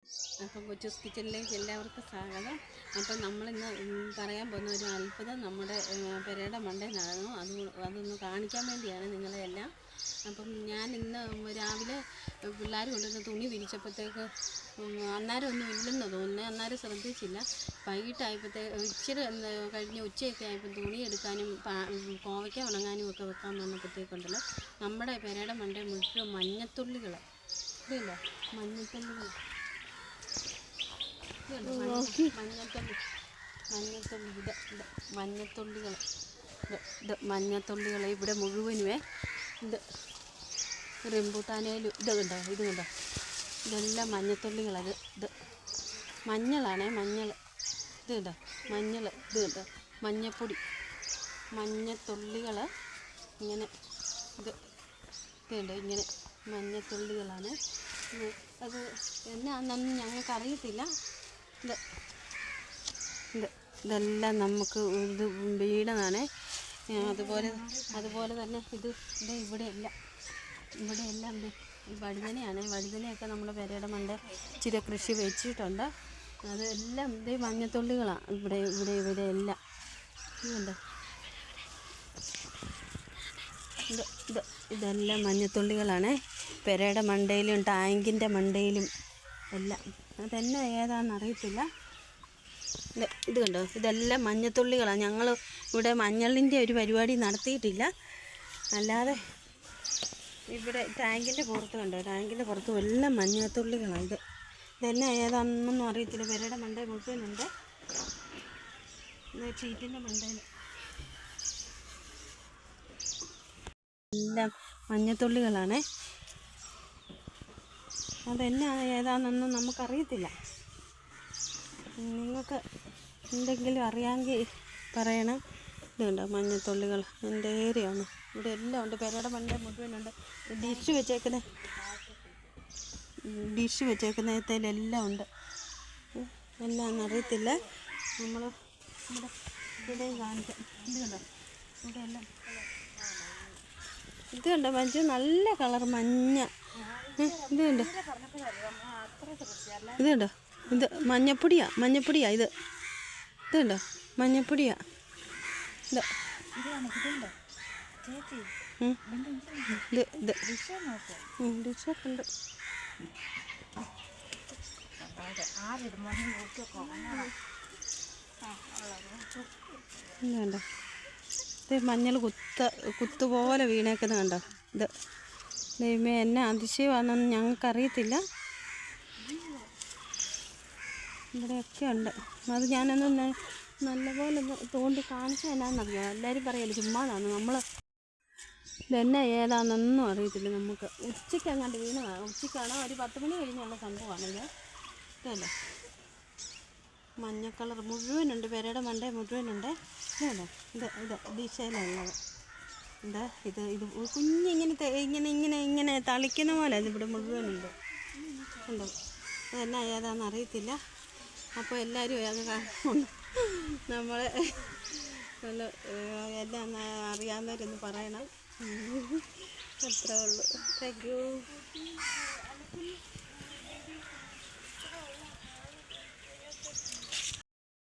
അപ്പം കൊച്ചൂസ് കിച്ചണിലേക്ക് എല്ലാവർക്കും സ്വാഗതം. അപ്പം നമ്മളിന്ന് പറയാൻ പോകുന്ന ഒരു അത്ഭുതം നമ്മുടെ പെരയുടെ മണ്ടയിൽ നടന്നു. അതൊന്ന് കാണിക്കാൻ വേണ്ടിയാണ് നിങ്ങളെല്ലാം. അപ്പം ഞാൻ ഇന്ന് രാവിലെ പിള്ളേർ കൊണ്ടുവന്ന് തുണി വിരിച്ചപ്പോഴത്തേക്ക് അന്നേരം ഒന്നും ഇല്ലെന്ന് തോന്നുന്നു. അന്നേരം ശ്രദ്ധിച്ചില്ല. വൈകിട്ടായപ്പോഴത്തേക്ക് ഇച്ചിരി കഴിഞ്ഞ് ഉച്ചയൊക്കെ ആയപ്പോൾ തുണി എടുക്കാനും കോവയ്ക്ക ഉണങ്ങാനും ഒക്കെ വെക്കാൻ വന്നപ്പോഴത്തേക്കുണ്ടല്ലോ നമ്മുടെ പെരയുടെ മണ്ടയിൽ മുഴുവൻ മഞ്ഞത്തുള്ളികൾ. ഇതില്ല മഞ്ഞത്തുള്ളികൾ, മഞ്ഞത്തുള്ളികൾ ഇവിടെ മുഴുവനുമേ. ഇത് റംബൂട്ടാനേലും ഇത് കണ്ടോ, ഇതെല്ലാം മഞ്ഞത്തുള്ളികളത്. ഇത് മഞ്ഞളാണേ, മഞ്ഞൾ. ഇത് കണ്ടോ മഞ്ഞൾ, ഇത് കണ്ടോ മഞ്ഞപ്പൊടി, മഞ്ഞത്തുള്ളികൾ ഇങ്ങനെ. ഇത് കണ്ടോ ഇങ്ങനെ മഞ്ഞത്തുള്ളികളാണ്. അത് എന്നാന്നൊന്നും ഞങ്ങൾക്കറിയത്തില്ല. ഇതെല്ലാം നമുക്ക് ഇത് വീണതാണ്. അതുപോലെ തന്നെ ഇവിടെയെല്ലാം വഴുതനയാണ്. വഴുതനയൊക്കെ നമ്മൾ പെരയുടെ മണ്ട ഇച്ചിരി കൃഷി വെച്ചിട്ടുണ്ട്. അതെല്ലാം ഇത് മഞ്ഞത്തുള്ളികളാണ്. ഇവിടെ എല്ലാം ഇതുണ്ട്. ഇതെല്ലാം മഞ്ഞത്തുള്ളികളാണ്. പെരയുടെ മണ്ടയിലും ടാങ്കിൻ്റെ മണ്ടയിലും എല്ലാം. അതെന്നെ ഏതാണെന്നറിയത്തില്ല. ഇത് കണ്ടോ, ഇതെല്ലാം മഞ്ഞത്തുള്ളികളാണ്. ഞങ്ങൾ ഇവിടെ മഞ്ഞളിൻ്റെ ഒരു പരിപാടി നടത്തിയിട്ടില്ല. അല്ലാതെ ഇവിടെ ടാങ്കിൻ്റെ പുറത്ത് കണ്ടോ, ടാങ്കിൻ്റെ പുറത്തും എല്ലാം മഞ്ഞത്തുള്ളികളാണ്. ഇതെന്നെ ഏതാണെന്നൊന്നും അറിയത്തില്ല. പെരയുടെ മണ്ടയിൽ മുഴുവനുണ്ട്. ഷീറ്റിൻ്റെ മണ്ടയിൽ എല്ലാം മഞ്ഞത്തുള്ളികളാണ്. അതെന്നാ ഏതാണെന്നൊന്നും നമുക്കറിയത്തില്ല. നിങ്ങൾക്ക് എന്തെങ്കിലും അറിയാമെങ്കിൽ പറയണം. ഇതുണ്ടോ മഞ്ഞത്തുള്ളികൾ, എൻ്റെ ഏരിയയാണ്. ഇവിടെ എല്ലാം ഉണ്ട്. പെരയുടെ മണ്ട മുഴുവനുണ്ട്. ഡിഷ് വെച്ചേക്കുന്നതിലെല്ലാം ഉണ്ട്. എന്നാന്ന് അറിയത്തില്ല. നമ്മൾ ഇവിടെയും കാണിക്കാം. ഇവിടെ എല്ലാം ഇത് കണ്ടോ മഞ്ജു, നല്ല കളർ മഞ്ഞ. ഇത് കണ്ടോ, ഇത് മഞ്ഞപ്പൊടിയാ. ഇത് കണ്ടോ മഞ്ഞപ്പൊടിയാ. ഡിഷൊക്കെ ഉണ്ട്. കണ്ടോ, ഇത് മഞ്ഞൾ കുത്തുപോലെ വീണേക്കുന്നത് കണ്ടോ. ഇത് ദൈവമേ, എന്നെ അതിശയമാണെന്നൊന്നും ഞങ്ങൾക്കറിയത്തില്ല. ഇവിടെയൊക്കെ ഉണ്ട്. അത് ഞാനൊന്ന് നല്ലപോലെ ഒന്ന് തോണ്ടി കാണിച്ചാൽ എന്നാന്നറിയാം. എല്ലാവരും പറയല്ലോ ചുമ്മാതാണ്. നമ്മൾ ഇതെന്നെ ഏതാണെന്നൊന്നും അറിയത്തില്ല നമുക്ക്. ഉച്ചയ്ക്ക് അങ്ങോട്ട് വീണതാണ്. ഉച്ചയ്ക്കാണോ ഒരു 10 മണി കഴിഞ്ഞുള്ള സംഭവമാണിത്. ഇതല്ലേ മഞ്ഞ കളർ മുഴുവനുണ്ട്. പെരയുടെ മണ്ടേ മുഴുവനുണ്ട്. ഇതല്ലേ ഇത് ദിശയിലുള്ളത്. ഇത് കുഞ്ഞിങ്ങനെ തളിക്കുന്ന പോലെ ഇതിവിടെ മുഴുവനുണ്ട്. ഉണ്ടോ, അതെന്നാ ഏതാണെന്ന് അറിയത്തില്ല. അപ്പോൾ എല്ലാവരും അത് നമ്മൾ എല്ലാം അറിയാവുന്നവരൊന്ന് പറയണം. അത്രേ ഉള്ളൂ. Thank you.